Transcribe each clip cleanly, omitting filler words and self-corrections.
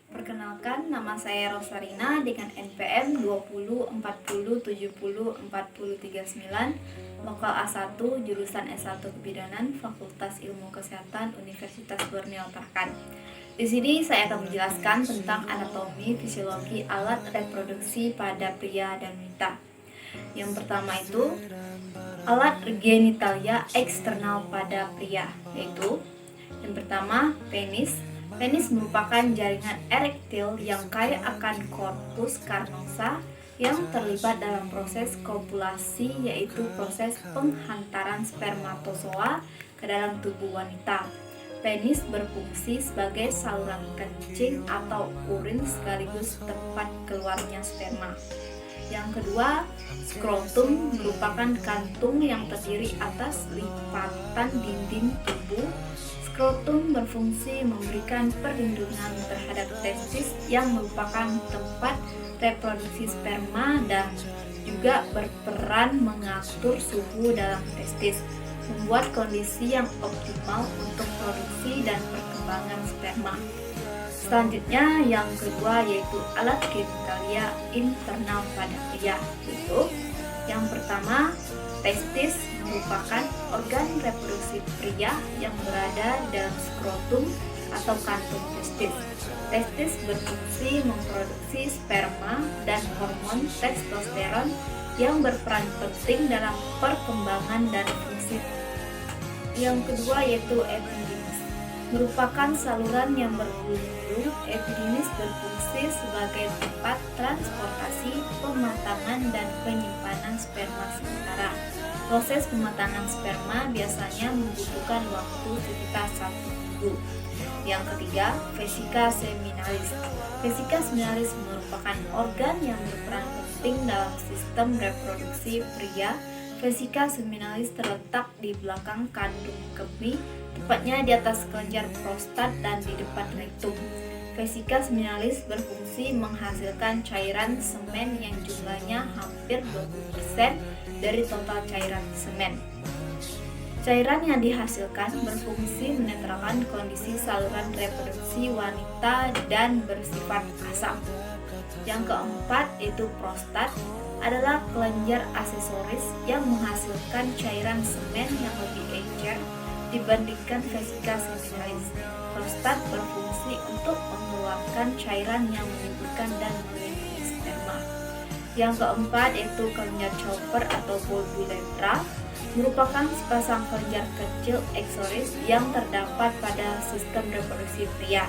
Perkenalkan, nama saya Rosarina dengan NPM 204070704039, lokal A1, jurusan S1 Kebidanan, Fakultas Ilmu Kesehatan, Universitas Borneo Tarakan. Di sini saya akan menjelaskan tentang anatomi fisiologi alat reproduksi pada pria dan wanita. Yang pertama itu alat genitalia eksternal pada pria, yaitu yang pertama penis. Penis merupakan jaringan erektil yang kaya akan corpus carnosa yang terlibat dalam proses kopulasi, yaitu proses penghantaran spermatozoa ke dalam tubuh wanita. Penis berfungsi sebagai saluran kencing atau urin sekaligus tempat keluarnya sperma. Yang kedua, skrotum merupakan kantung yang terdiri atas lipatan dinding tubuh. Skrotum berfungsi memberikan perlindungan terhadap testis yang merupakan tempat reproduksi sperma dan juga berperan mengatur suhu dalam testis, membuat kondisi yang optimal untuk produksi dan perkembangan sperma. Selanjutnya yang kedua yaitu alat genitalia internal pada pria, yaitu yang pertama testis merupakan organ reproduksi pria yang berada dalam skrotum atau kantung testis. Testis berfungsi memproduksi sperma dan hormon testosteron yang berperan penting dalam perkembangan dan fungsi. Yang kedua yaitu epididymis, merupakan saluran yang berbulu. Epididymis berfungsi sebagai tempat transportasi, pematangan, dan penyimpanan sperma sementara. Proses pematangan sperma biasanya membutuhkan waktu sekitar 1 minggu. Yang ketiga, vesika seminalis. Vesika seminalis merupakan organ yang berperan penting dalam sistem reproduksi pria. Vesika seminalis terletak di belakang kandung kemih, tepatnya di atas kelenjar prostat dan di depan rektum. Vesika seminalis berfungsi menghasilkan cairan semen yang jumlahnya hampir 20% dari total cairan semen. Cairan yang dihasilkan berfungsi menetralkan kondisi saluran reproduksi wanita dan bersifat asam. Yang keempat yaitu prostat, adalah kelenjar aksesoris yang menghasilkan cairan semen yang lebih encer dibandingkan vesika seminalis. Prostat berfungsi untuk mengeluarkan cairan yang menyuburkan dan melindungi sperma. Yang keempat yaitu kelenjar Chopper atau Bulbourethra, merupakan sepasang kelenjar kecil eksoris yang terdapat pada sistem reproduksi pria.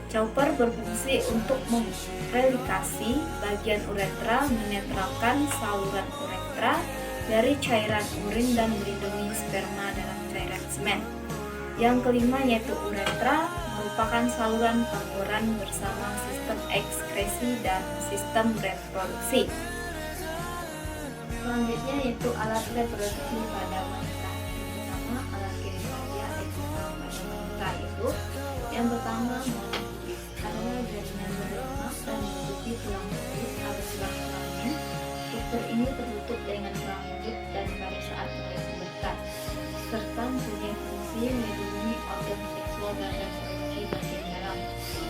Chopper berfungsi untuk merelikasi bagian uretra, menetralkan saluran uretra dari cairan urin dan melindungi sperma dalam cairan semen. Yang kelima yaitu uretra, merupakan saluran penggoran bersama sistem ekskresi dan sistem reproduksi. Selanjutnya yaitu alat reproduksi pada wanita. Yang pertama alat genitalia eksternal pada wanita, yaitu yang pertama adalah jaringan berlemak dan menutupi tulang mulut atau tulang kelamin. Struktur ini tertutup dengan rambut dan pada saat mereka berkat, serta mempunyai fungsi melindungi organ seksual dan reproduksi bagian dalam.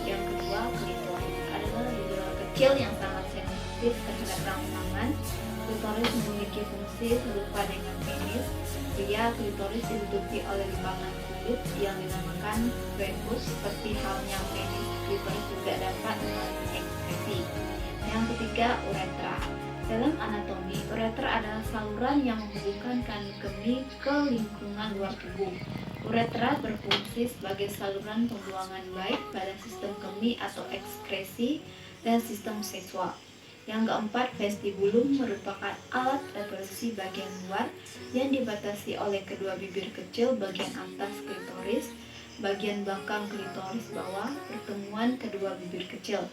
Yang kedua, klitoris adalah bidara kecil yang sangat sensitif terhadap rangsangan. Klitoris memiliki fungsi serupa dengan penis. Pria, klitoris ditutupi oleh limbangan kulit yang dinamakan prepuce. Seperti halnya penis, klitoris juga dapat mengalami ekskresi. Yang ketiga, uretra. Dalam anatomi, uretra adalah saluran yang menghubungkan kandung kemih ke lingkungan luar tubuh. Uretra berfungsi sebagai saluran pembuangan baik pada sistem kemih atau ekskresi dan sistem seksual. Yang keempat, vestibulum merupakan alat reproduksi bagian luar yang dibatasi oleh kedua bibir kecil bagian atas klitoris, bagian belakang klitoris bawah, pertemuan kedua bibir kecil.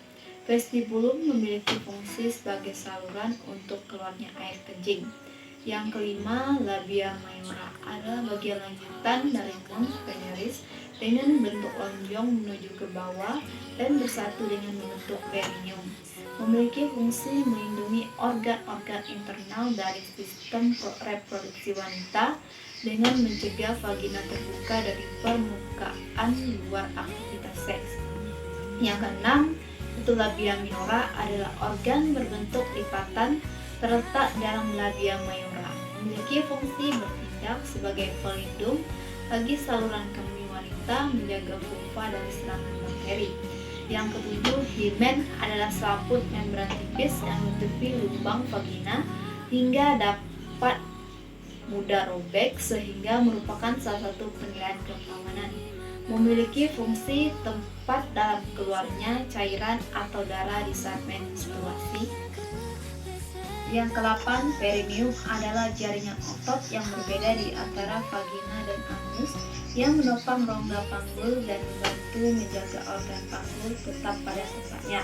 Vestibulum memiliki fungsi sebagai saluran untuk keluarnya air kencing. Yang kelima, labia majora adalah bagian lanjutan dari mons veneris dengan bentuk lonjong menuju ke bawah dan bersatu dengan membentuk perineum. Memiliki fungsi melindungi organ-organ internal dari sistem reproduksi wanita dengan mencegah vagina terbuka dari permukaan luar aktivitas seks. Yang keenam, Untuk labia minora adalah organ berbentuk lipatan terletak dalam labia mayora, memiliki fungsi bertindak sebagai pelindung bagi saluran kemih wanita, menjaga vulva dari serangan bakteri. Yang ketujuh, himen adalah selaput membran tipis yang menutupi lubang vagina hingga dapat mudah robek sehingga merupakan salah satu penilaian keamanan. Memiliki fungsi tempat dalam keluarnya cairan atau darah di saat menstruasi. Yang ke-8, perineum adalah jaringan otot yang berbeda di antara vagina dan anus yang menopang rongga panggul dan membantu menjaga organ panggul tetap pada tempatnya.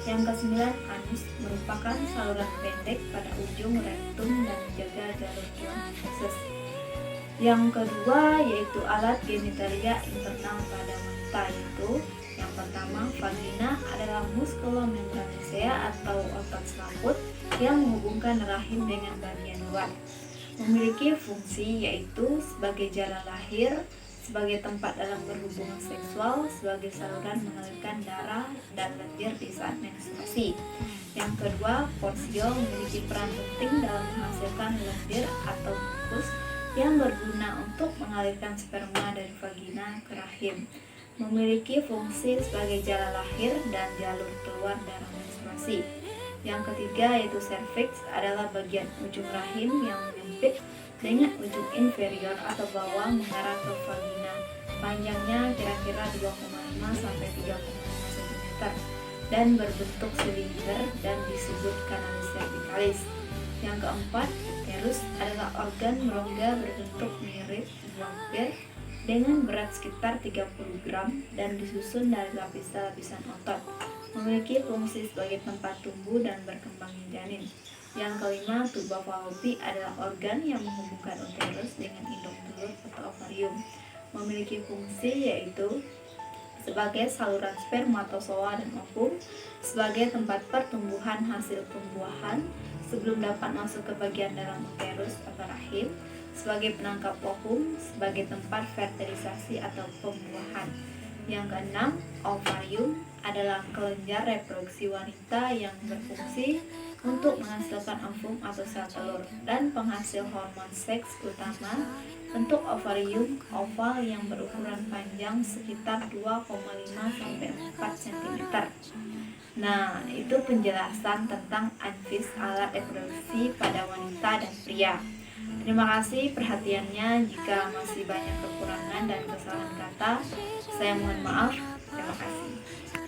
Yang ke-9, anus merupakan saluran pendek pada ujung rektum dan menjaga jalur buang feses. Yang kedua yaitu alat genitalia internal pada wanita, yaitu yang pertama, vagina adalah musculomembranesea atau otot selaput yang menghubungkan rahim dengan bagian luar. Memiliki fungsi yaitu sebagai jalan lahir, sebagai tempat dalam berhubungan seksual, sebagai saluran mengalirkan darah dan lendir di saat menstruasi. Yang kedua, porsio memiliki peran penting dalam menghasilkan lendir atau mukus yang berguna untuk mengalirkan sperma dari vagina ke rahim. Memiliki fungsi sebagai jalan lahir dan jalur keluar darah menstruasi. Yang ketiga yaitu cervix adalah bagian ujung rahim yang menyempit dengan ujung inferior atau bawah mengarah ke vagina. Panjangnya kira-kira 2,5 sampai 3,5 cm dan berbentuk silinder dan disebut kanalis cervicalis. Yang keempat, uterus adalah organ rongga berbentuk mirip buah bir dengan berat sekitar 30 gram dan disusun dari lapisan-lapisan otot. Memiliki fungsi sebagai tempat tumbuh dan berkembangnya janin. Yang kelima, tuba Fallopi adalah organ yang menghubungkan uterus dengan induk telur atau ovarium. Memiliki fungsi yaitu sebagai saluran spermatozoa dan ovum, sebagai tempat pertumbuhan hasil pembuahan sebelum dapat masuk ke bagian dalam uterus atau rahim, sebagai penangkap ovum, sebagai tempat fertilisasi atau pembuahan. Yang keenam, ovarium adalah kelenjar reproduksi wanita yang berfungsi untuk menghasilkan ovum atau sel telur dan penghasil hormon seks utama. Bentuk ovarium oval yang berukuran panjang sekitar 2,5 sampai 4 cm. Nah, itu penjelasan tentang ANFIS, alat reproduksi pada wanita dan pria. Terima kasih perhatiannya. Jika masih banyak kekurangan dan kesalahan kata, saya mohon maaf. Terima kasih.